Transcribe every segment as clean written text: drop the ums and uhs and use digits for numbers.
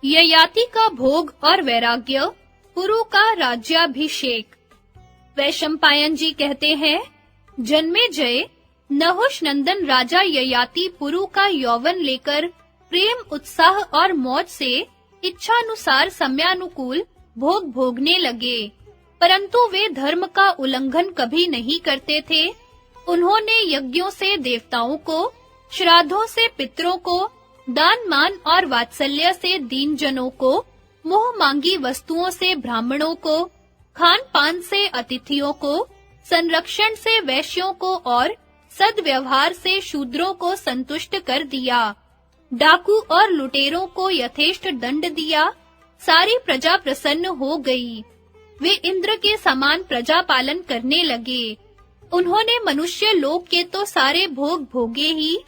ययाति का भोग और वैराग्य, पुरु का राज्याभिषेक। वैशंपायन जी कहते हैं, जन्मेजय, नहुष नंदन राजा ययाति पुरु का यौवन लेकर प्रेम, उत्साह और मौज से इच्छानुसार समयानुकूल भोग भोगने लगे, परंतु वे धर्म का उल्लंघन कभी नहीं करते थे। उन्होंने यज्ञों से देवताओं को, श्राद्धों से पितरों को, दान मान और वात्सल्य से दीन जनों को, मोह मांगी वस्तुओं से ब्राह्मणों को, खान पान से अतिथियों को, संरक्षण से वैश्यों को और सद्व्यवहार से शूद्रों को संतुष्ट कर दिया। डाकू और लुटेरों को यथेष्ट दंड दिया। सारी प्रजा प्रसन्न हो गई। वे इंद्र के समान प्रजा पालन करने लगे। उन्होंने मनुष्य लोक के तो सारे भोग भोगे ही,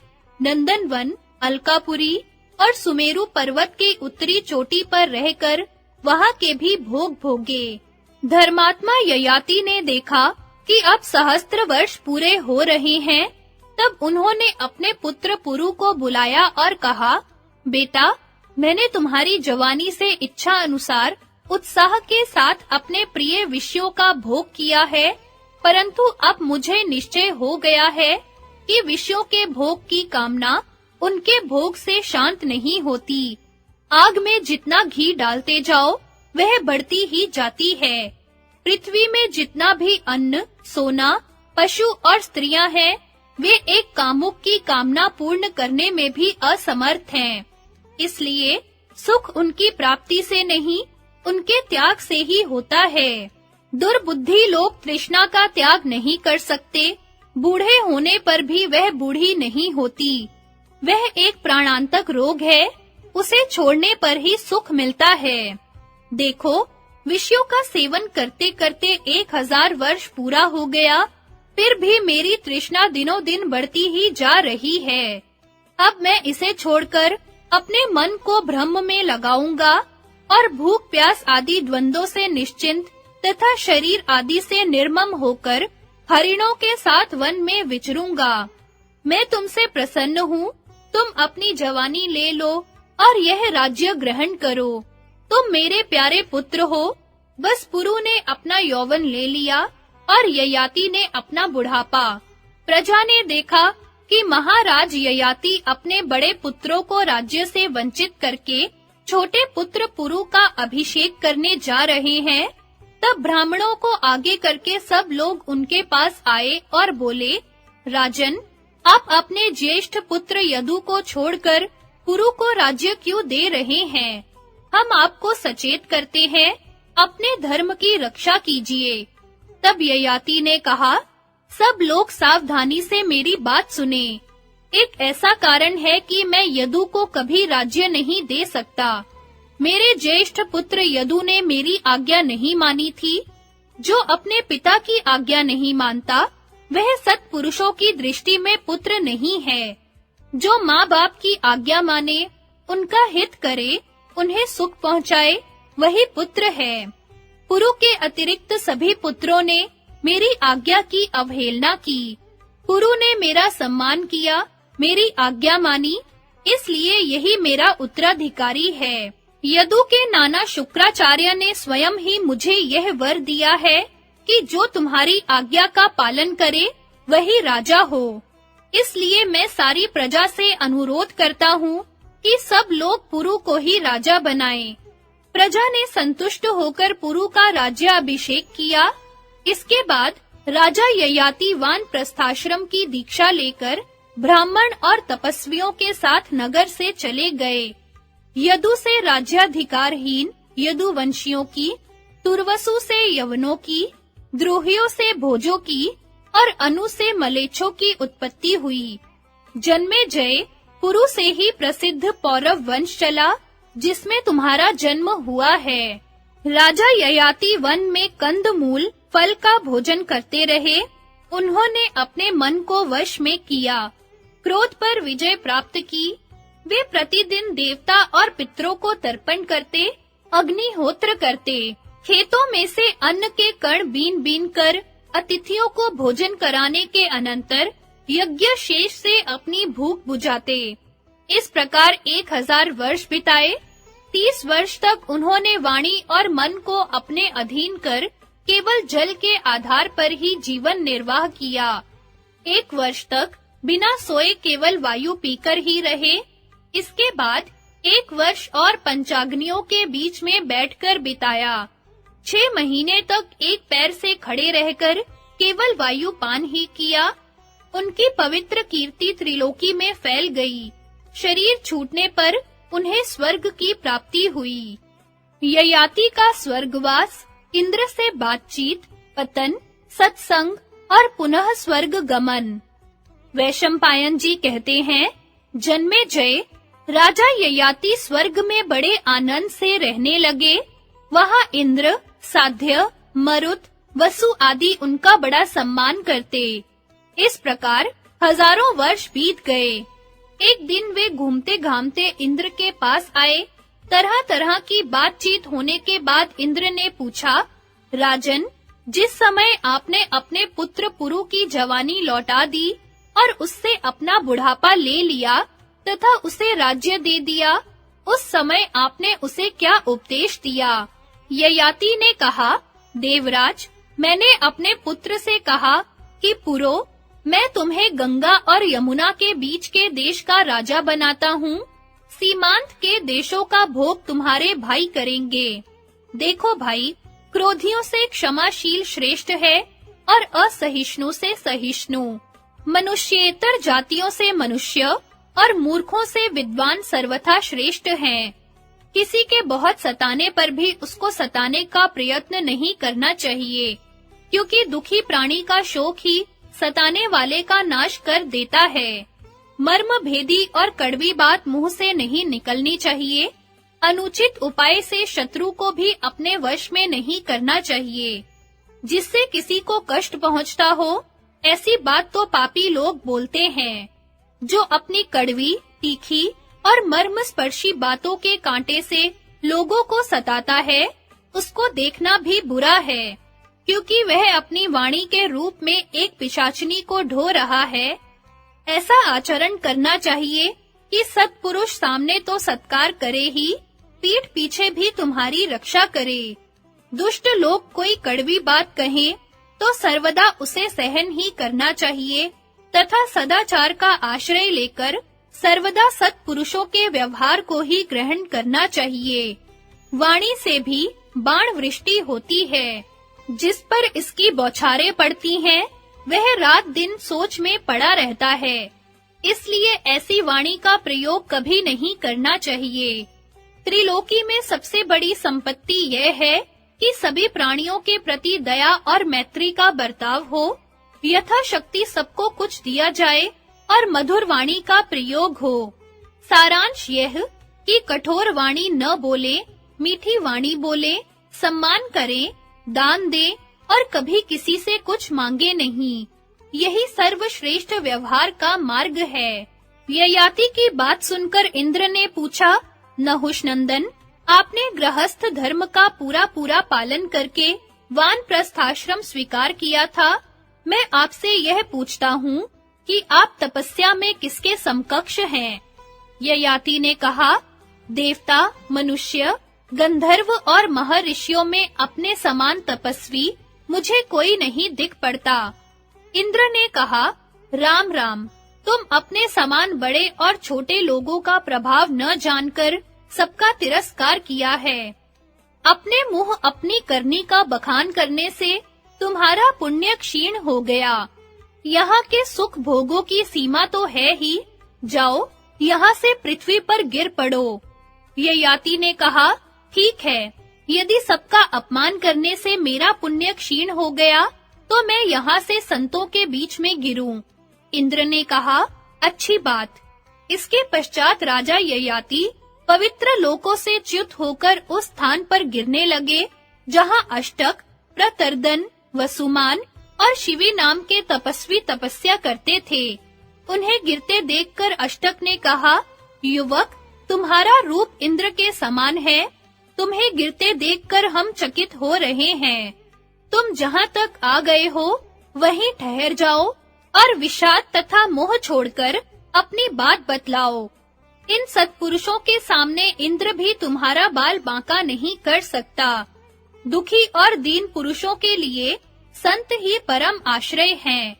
नंदनवन, अलकापुरी और सुमेरु पर्वत के उत्तरी चोटी पर रहकर वहां के भी भोग भोगे। धर्मात्मा ययाति ने देखा कि अब सहस्त्र वर्ष पूरे हो रहे हैं। तब उन्होंने अपने पुत्र पुरु को बुलाया और कहा, बेटा, मैंने तुम्हारी जवानी से इच्छा अनुसार उत्साह के साथ अपने प्रिय विषयों का भोग किया है, परंतु अब मुझे निश्चय हो गया है कि विषयों के भोग की कामना उनके भोग से शांत नहीं होती। आग में जितना घी डालते जाओ, वह बढ़ती ही जाती है। पृथ्वी में जितना भी अन्न, सोना, पशु और स्त्रियां हैं, वे एक कामुक की कामना पूर्ण करने में भी असमर्थ हैं। इसलिए सुख उनकी प्राप्ति से नहीं, उनके त्याग से ही होता है। दुर्बुद्धि लोग तृष्णा का त्याग नहीं कर सकते। बूढ़े होने पर भी वह बूढ़ी नहीं होती। वह एक प्राणांतक रोग है, उसे छोड़ने पर ही सुख मिलता है। देखो, विषयों का सेवन करते-करते 1000 वर्ष पूरा हो गया, फिर भी मेरी तृष्णा दिनों दिन बढ़ती ही जा रही है। अब मैं इसे छोड़कर अपने मन को ब्रह्म में लगाऊंगा और भूख प्यास आदि द्वंद्वों से निश्चिंत तथा शरीर आदि से निर्मम होकर हरिणों के साथ वन में विचरूंगा। मैं तुमसे प्रसन्न हूँ, तुम अपनी जवानी ले लो और यह राज्य ग्रहण करो। तुम मेरे प्यारे पुत्र हो। बस पुरु ने अपना यौवन ले लिया और ययाति ने अपना बुढ़ापा। प्रजा ने देखा कि महाराज ययाति अपने बड़े पुत्रों को राज्य से वंचित करके छोटे पुत्र पुरु का अभिषेक करने जा रहे हैं। तब ब्राह्मणों को आगे करके सब लोग उनके पास आए और बोले, राजन, आप अपने ज्येष्ठ पुत्र यदु को छोड़कर पुरु को राज्य क्यों दे रहे हैं? हम आपको सचेत करते हैं, अपने धर्म की रक्षा कीजिए। तब ययाति ने कहा, सब लोग सावधानी से मेरी बात सुने। एक ऐसा कारण है कि मैं यदु को कभी राज्य नहीं दे सकता। मेरे ज्येष्ठ पुत्र यदु ने मेरी आज्ञा नहीं मानी थी। जो अपने पिता की आज्ञा नहीं मानता, वह सत्पुरुषों की दृष्टि में पुत्र नहीं है। जो माँ-बाप की आज्ञा माने, उनका हित करे, उन्हें सुख पहुँचाए, वही पुत्र है। पुरु के अतिरिक्त सभी पुत्रों ने मेरी आज्ञा की अवहेलना की। पुरु ने मेरा सम्मान किया, मेरी आज्ञा मानी, इसलिए यही मेरा उत्तराधिकारी है। यदु के नाना शुक्राचार्य ने स्वयं ही मुझे यह वर दिया है कि जो तुम्हारी आज्ञा का पालन करे, वही राजा हो। इसलिए मैं सारी प्रजा से अनुरोध करता हूँ कि सब लोग पुरु को ही राजा बनाएं। प्रजा ने संतुष्ट होकर पुरु का राज्याभिषेक किया। इसके बाद राजा ययाति वानप्रस्थाश्रम की दीक्षा लेकर ब्राह्मण और तपस्वियों के साथ नगर से चले गए। यदु से राज्याधिकारहीन यदुवंशियों की, तुर्वसु से यवनों की, द्रोहियों से भोजों की और अनु से मलेच्छों की उत्पत्ति हुई। जन्मेजय, पुरु से ही प्रसिद्ध पौरव वंश चला, जिसमें तुम्हारा जन्म हुआ है। राजा ययाति वन में कंदमूल, फल का भोजन करते रहे। उन्होंने अपने मन को वश में किया, क्रोध पर विजय प्राप्त की। वे प्रतिदिन देवता और पितरों को तर्पण करते, अग्निहोत्र करते, खेतों में से अन्न के कण बीन-बीन कर अतिथियों को भोजन कराने के अनंतर यज्ञ शेष से अपनी भूख बुझाते। इस प्रकार 1000 वर्ष बिताए। 30 वर्ष तक उन्होंने वाणी और मन को अपने अधीन कर केवल जल के आधार पर ही जीवन निर्वाह किया। 1 वर्ष तक बिना सोए केवल वायु पीकर ही रहे। इसके बाद 1 वर्ष और पंचाग्नियों के बीच में बैठकर बिताया। 6 महीने तक एक पैर से खड़े रहकर केवल वायु पान ही किया। उनकी पवित्र कीर्ति त्रिलोकी में फैल गई। शरीर छूटने पर उन्हें स्वर्ग की प्राप्ति हुई। ययाति का स्वर्गवास, इंद्र से बातचीत, पतन, सत्संग और पुनः स्वर्ग गमन। वैशंपायन जी कहते हैं, जन्मेजय, राजा ययाति स्वर्ग में बड़े आनंद से रहने लगे। वहां इंद्र, साध्य, मरुत, वसु आदि उनका बड़ा सम्मान करते। इस प्रकार हजारों वर्ष बीत गए। एक दिन वे घूमते घामते इंद्र के पास आए। तरह-तरह की बातचीत होने के बाद इंद्र ने पूछा, राजन, जिस समय आपने अपने पुत्र पुरु की जवानी लौटा दी और उससे अपना बुढ़ापा ले लिया तथा उसे राज्य दे दिया, उस समय आपने उसे क्या उपदेश दिया? ययाति ने कहा, देवराज, मैंने अपने पुत्र से कहा कि पुरो, मैं तुम्हें गंगा और यमुना के बीच के देश का राजा बनाता हूँ। सीमांत के देशों का भोग तुम्हारे भाई करेंगे। देखो भाई, क्रोधियों से क्षमाशील श्रेष्ठ है और असहिष्णु से सहिष्णु, मनुष्येतर जातियों से मनुष्य और मूर्खों से विद्वान सर्वथा श्रेष्ठ हैं। किसी के बहुत सताने पर भी उसको सताने का प्रयत्न नहीं करना चाहिए, क्योंकि दुखी प्राणी का शोक ही सताने वाले का नाश कर देता है। मर्म भेदी और कड़वी बात मुंह से नहीं निकलनी चाहिए। अनुचित उपाय से शत्रु को भी अपने वश में नहीं करना चाहिए। जिससे किसी को कष्ट पहुंचता हो, ऐसी बात तो पापी लोग बोलते हैं। जो अपनी कड़वी, तीखी और मर्मस्पर्शी बातों के कांटे से लोगों को सताता है, उसको देखना भी बुरा है, क्योंकि वह अपनी वाणी के रूप में एक पिशाचिनी को ढो रहा है। ऐसा आचरण करना चाहिए कि सत्पुरुष सामने तो सत्कार करे ही, पीठ पीछे भी तुम्हारी रक्षा करे। दुष्ट लोग कोई कड़वी बात कहें तो सर्वदा उसे सहन ही करना चाहिए तथा सदाचार का आश्रय लेकर सर्वदा सत्पुरुषों के व्यवहार को ही ग्रहण करना चाहिए। वाणी से भी बाण वृष्टि होती है। जिस पर इसकी बौछारें पड़ती हैं, वह रात दिन सोच में पड़ा रहता है। इसलिए ऐसी वाणी का प्रयोग कभी नहीं करना चाहिए। त्रिलोकी में सबसे बड़ी संपत्ति यह है कि सभी प्राणियों के प्रति दया और मैत्री का बर्ताव हो, यथाशक्ति सबको कुछ दिया जाए और मधुर वाणी का प्रयोग हो। सारांश यह कि कठोर वाणी न बोले, मीठी वाणी बोले, सम्मान करें, दान दे और कभी किसी से कुछ मांगे नहीं। यही सर्वश्रेष्ठ व्यवहार का मार्ग है। ययाति की बात सुनकर इंद्र ने पूछा, नहुष-नंदन, आपने गृहस्थ धर्म का पूरा पालन करके वानप्रस्थाश्रम स्वीकार किया था। मैं आपसे यह पूछता हूँ कि आप तपस्या में किसके समकक्ष हैं? ययाति ने कहा, देवता, मनुष्य, गंधर्व और महर्षियों में अपने समान तपस्वी मुझे कोई नहीं दिख पड़ता। इंद्र ने कहा, राम राम, तुम अपने समान बड़े और छोटे लोगों का प्रभाव न जानकर सबका तिरस्कार किया है। अपने मुंह अपनी करनी का बखान करने से तुम्हारा पुण्य क्षीण हो गया। यहाँ के सुख भोगों की सीमा तो है ही, जाओ यहाँ से पृथ्वी पर गिर पड़ो। ययाति ने कहा, ठीक है, यदि सबका अपमान करने से मेरा पुण्य क्षीण हो गया, तो मैं यहाँ से संतों के बीच में गिरूं। इंद्र ने कहा, अच्छी बात। इसके पश्चात राजा ययाति पवित्र लोकों से च्युत होकर उस स्थान पर गिरने लगे, जहाँ अष्टक, प्रतर्दन, वसुमान और शिवी नाम के तपस्वी तपस्या करते थे। उन्हें गिरते देखकर अष्टक ने कहा, युवक, तुम्हारा रूप इंद्र के समान है। तुम्हें गिरते देखकर हम चकित हो रहे हैं। तुम जहाँ तक आ गए हो, वहीं ठहर जाओ और विषाद तथा मोह छोड़कर अपनी बात बतलाओ। इन सत्पुरुषों के सामने इंद्र भी तुम्हारा बाल बांका नहीं कर सकता। दुखी और दीन पुरुषों के लिए संत ही परम आश्रय हैं।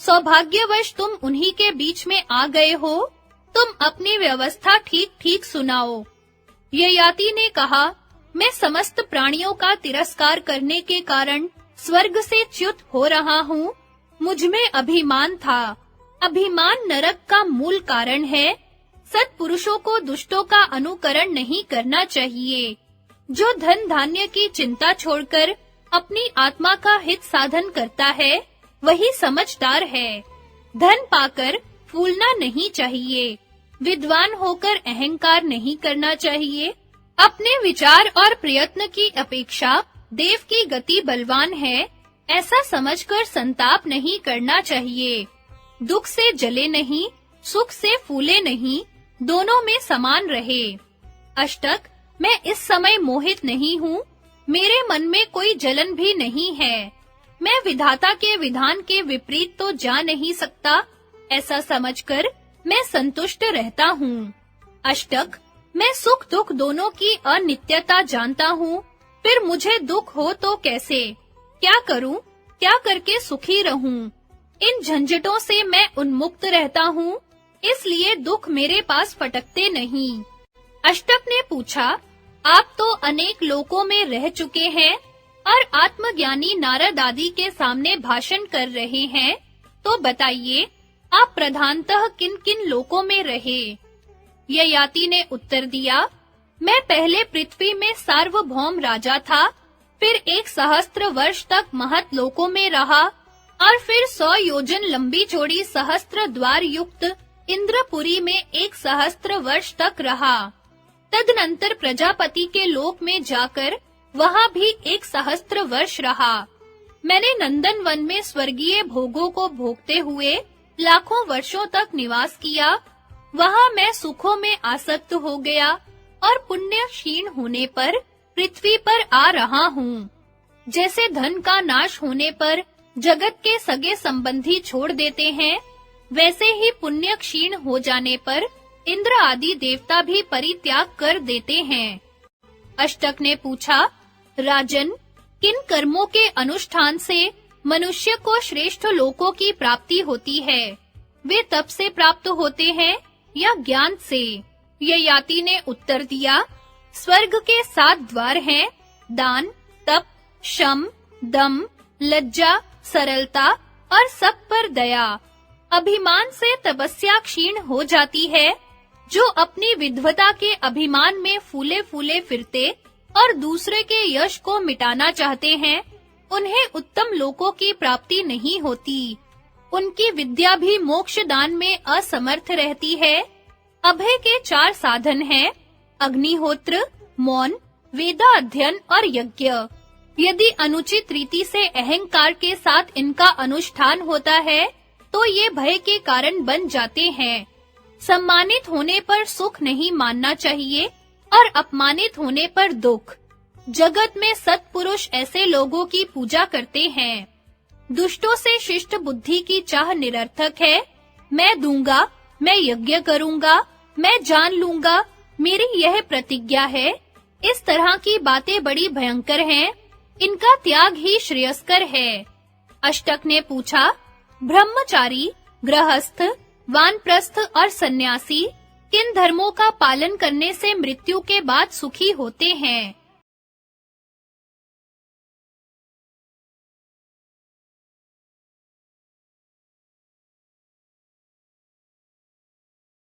सौभाग्यवश तुम उन्हीं के बीच में आ गए हो। तुम अपनी व्यवस्था ठीक-ठीक सुनाओ। ययाति ने कहा, मैं समस्त प्राणियों का तिरस्कार करने के कारण स्वर्ग से च्युत हो रहा हूँ। मुझ में अभिमान था। अभिमान नरक का मूल कारण है। सत्पुरुषों को दुष्टों का अनुकरण नहीं करना चाहिए। जो धन धान्य की चिंता छोड़कर अपनी आत्मा का हित साधन करता है, वही समझदार है। धन पाकर फूलना नहीं चाहिए। विद्वान होकर अहंकार नहीं करना चाहिए। अपने विचार और प्रयत्न की अपेक्षा देव की गति बलवान है, ऐसा समझकर संताप नहीं करना चाहिए। दुख से जले नहीं, सुख से फूले नहीं, दोनों में समान रहे। अष्टक, मैं इस समय मोहित नहीं हूँ। मेरे मन में कोई जलन भी नहीं है। मैं विधाता के विधान के विपरीत तो जा नहीं सकता, ऐसा समझकर मैं संतुष्ट रहता हूँ। अष्टक, मैं सुख दुख दोनों की अनित्यता जानता हूँ। फिर मुझे दुख हो तो कैसे? क्या करूँ? क्या करके सुखी रहूँ? इन झंझटों से मैं उन्मुक्त रहता हूँ, इसलिए दुख मेरे पास फटकते नहीं। अष्टक ने पूछा, आप तो अनेक लोकों में रह चुके हैं और आत्मज्ञानी नारद आदि के सामने भाषण कर रहे हैं, तो बताइए, आप प्रधानतः किन-किन लोकों में रहे? ययाति ने उत्तर दिया, मैं पहले पृथ्वी में सार्वभौम राजा था, फिर 1,000 वर्ष तक महत लोकों में रहा और फिर 100 योजन लंबी चौड़ी सहस्त्र द्वार युक्त इंद्रपुरी में 1,000 वर्ष तक रहा। तदनंतर प्रजापति के लोक में जाकर वहां भी 1,000 वर्ष रहा। मैंने नंदन वन में स्वर्गीय भोगों को भोगते हुए लाखों वर्षों तक निवास किया। वहां मैं सुखों में आसक्त हो गया और पुण्य क्षीण होने पर पृथ्वी पर आ रहा हूँ। जैसे धन का नाश होने पर जगत के सगे संबंधी छोड़ देते हैं, वैसे ही पुण्य क्षीण हो जाने पर इंद्र आदि देवता भी परित्याग कर देते हैं। अष्टक ने पूछा, राजन, किन कर्मों के अनुष्ठान से मनुष्य को श्रेष्ठ लोकों की प्राप्ति होती है? वे तप से प्राप्त होते हैं या ज्ञान से? ययाति ने उत्तर दिया, स्वर्ग के 7 द्वार हैं, दान, तप, शम, दम, लज्जा, सरलता और सब पर दया। अभिमान से तपस्या क्षीण हो जाती है। जो अपनी विद्वता के अभिमान में फूले-फूले फिरते और दूसरे के यश को मिटाना चाहते हैं, उन्हें उत्तम लोकों की प्राप्ति नहीं होती। उनकी विद्या भी मोक्ष दान में असमर्थ रहती है। अभय के 4 साधन हैं, अग्निहोत्र, मौन, वेदा अध्ययन और यज्ञ। यदि अनुचित रीति से अहंकार के साथ इनका अनुष्ठान होता है, तो ये भय के कारण बन जाते हैं। सम्मानित होने पर सुख नहीं मानना चाहिए और अपमानित होने पर दुख। जगत में सत्पुरुष ऐसे लोगों की पूजा करते हैं। दुष्टों से शिष्ट बुद्धि की चाह निरर्थक है। मैं दूंगा, मैं यज्ञ करूंगा, मैं जान लूंगा, मेरी यह प्रतिज्ञा है। इस तरह की बातें बड़ी भयंकर हैं। इनका त्याग ही श्रेयस्कर है। अष्टक ने पूछा, ब्रह्मचारी, गृहस्थ, वानप्रस्थ और सन्यासी किन धर्मों का पालन करने से मृत्यु के बाद सुखी होते हैं?